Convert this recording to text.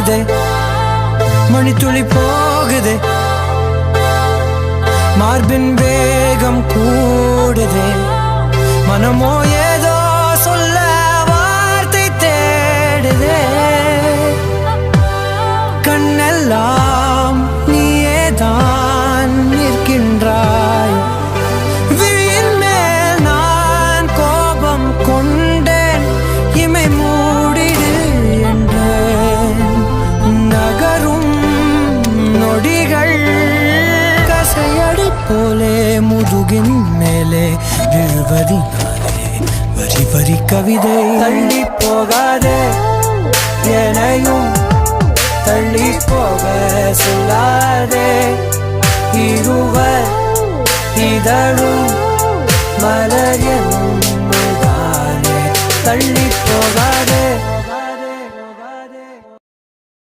போகுதே, மணித்துளி போகுதே, மார்பின் வேகம் கூடுதே, மனமோ ஏதோ சொல்ல வார்த்தை தேடுதே, கண்ணெல்லாம் நீயேதான் நிற்கின்றாய், விழியின் மேல் நான் கோபம் கொண்டேன், இமை மூடிடு என்றேன், நகரும் நொடிகள் கசையடி போலே முதுகின் மேலே விழுவதினாலே வரி வரி கவிதை. தள்ளி போகாதே, எனையும் தள்ளி போக சொல்லாதே, இருவர் இதழும் மலர் என்னும் தானே. தள்ளி